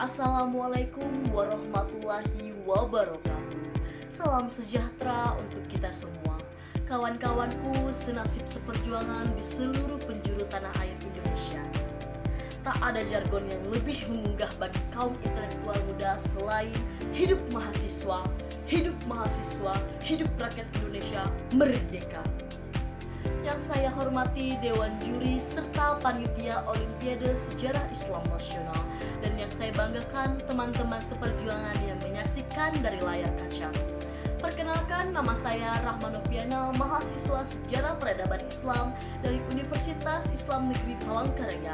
Assalamualaikum warahmatullahi wabarakatuh. Salam sejahtera untuk kita semua. Kawan-kawanku senasib seperjuangan di seluruh penjuru tanah air Indonesia. Tak ada jargon yang lebih mengunggah bagi kaum intelektual muda selain hidup mahasiswa, hidup mahasiswa, hidup rakyat Indonesia merdeka. Yang saya hormati Dewan Juri serta Panitia Olimpiade Sejarah Islam Nasional, dan yang saya banggakan teman-teman seperjuangan yang menyaksikan dari layar kaca. Perkenalkan, nama saya Rahman Noviana, mahasiswa Sejarah Peradaban Islam dari Universitas Islam Negeri Palangkaraya.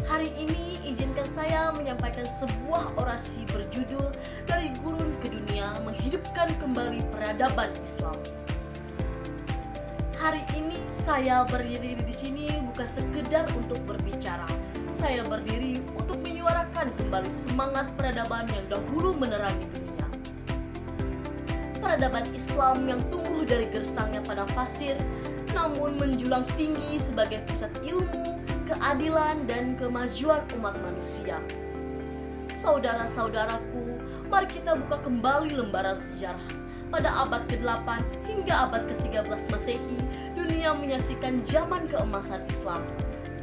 Hari ini izinkan saya menyampaikan sebuah orasi berjudul Dari Gurun ke Dunia Menghidupkan Kembali Peradaban Islam. Hari ini saya berdiri di sini bukan sekedar untuk berbicara. Saya berdiri untuk menyuarakan kembali semangat peradaban yang dahulu menerangi dunia. Peradaban Islam yang tumbuh dari gersangnya padang pasir, namun menjulang tinggi sebagai pusat ilmu, keadilan, dan kemajuan umat manusia. Saudara-saudaraku, mari kita buka kembali lembaran sejarah. Pada abad ke-8 hingga abad ke-13 Masehi, dunia menyaksikan zaman keemasan Islam.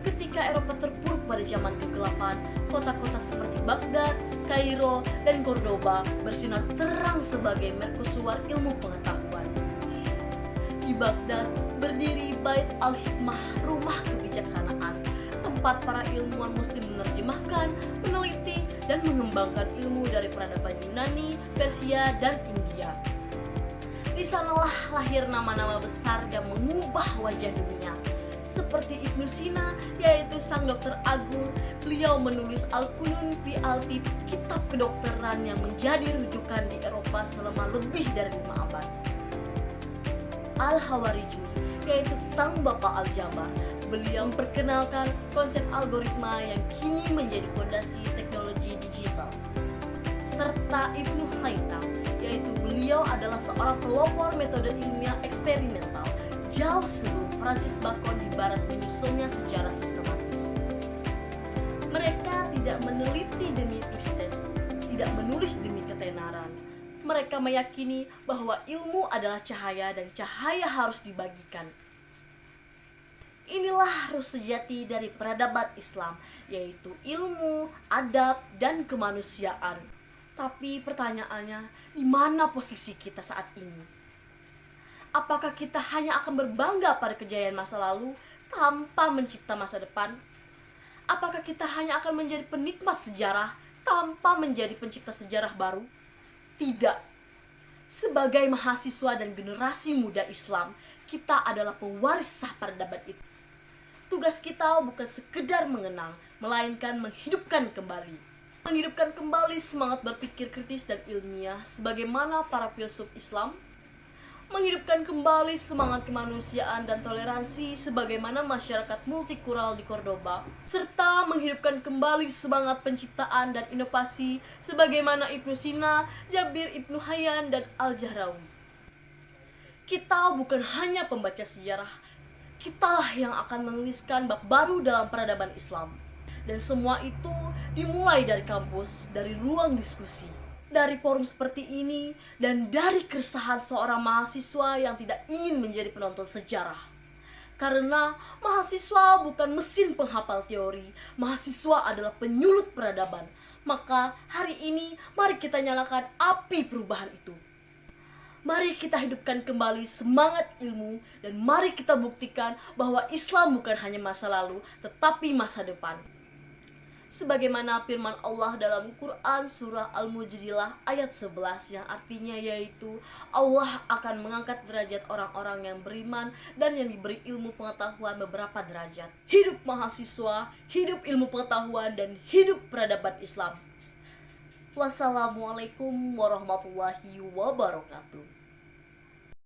Ketika Eropa terpuruk pada zaman ke-8, kota-kota seperti Baghdad, Kairo, dan Cordoba bersinar terang sebagai mercusuar ilmu pengetahuan. Di Baghdad berdiri Bait al-Hikmah, rumah kebijaksanaan, tempat para ilmuwan muslim menerjemahkan, meneliti, dan mengembangkan ilmu dari peradaban Yunani, Persia, dan India. Di sanalah lahir nama-nama besar yang mengubah wajah dunia, seperti Ibnu Sina, yaitu sang dokter agung. Beliau menulis Al-Qunun fi al-Tibb, kitab kedokteran yang menjadi rujukan di Eropa selama lebih dari 5 abad. Al-Khawarizmi, yaitu sang bapak aljabar. Beliau memperkenalkan konsep algoritma yang kini menjadi fondasi teknologi digital. Serta Ibnu Haytham, yaitu beliau adalah seorang pelopor metode ilmiah eksperimental jauh sebelum Francis Bacon di barat menyusunnya secara sistematis. Mereka tidak meneliti demi prestis, tidak menulis demi ketenaran. Mereka meyakini bahwa ilmu adalah cahaya dan cahaya harus dibagikan. Inilah ruh sejati dari peradaban Islam, yaitu ilmu, adab, dan kemanusiaan. Tapi pertanyaannya, di mana posisi kita saat ini? Apakah kita hanya akan berbangga pada kejayaan masa lalu tanpa mencipta masa depan? Apakah kita hanya akan menjadi penikmat sejarah tanpa menjadi pencipta sejarah baru? Tidak. Sebagai mahasiswa dan generasi muda Islam, kita adalah pewaris sah peradaban itu. Tugas kita bukan sekedar mengenang, melainkan menghidupkan kembali. Menghidupkan kembali semangat berpikir kritis dan ilmiah sebagaimana para filsuf Islam. Menghidupkan kembali semangat kemanusiaan dan toleransi sebagaimana masyarakat multikultural di Cordoba, serta menghidupkan kembali semangat penciptaan dan inovasi sebagaimana Ibnu Sina, Jabir Ibnu Hayyan, dan Al-Jahrawi. Kita bukan hanya pembaca sejarah, kitalah yang akan menuliskan bab baru dalam peradaban Islam. Dan semua itu dimulai dari kampus, dari ruang diskusi, dari forum seperti ini, dan dari keresahan seorang mahasiswa yang tidak ingin menjadi penonton sejarah. Karena mahasiswa bukan mesin penghafal teori, mahasiswa adalah penyulut peradaban. Maka hari ini mari kita nyalakan api perubahan itu. Mari kita hidupkan kembali semangat ilmu, dan mari kita buktikan bahwa Islam bukan hanya masa lalu, tetapi masa depan. Sebagaimana firman Allah dalam Quran surah Al-Mujadilah ayat 11 yang artinya yaitu Allah akan mengangkat derajat orang-orang yang beriman dan yang diberi ilmu pengetahuan beberapa derajat. Hidup mahasiswa, hidup ilmu pengetahuan, dan hidup peradaban Islam. Wassalamualaikum warahmatullahi wabarakatuh.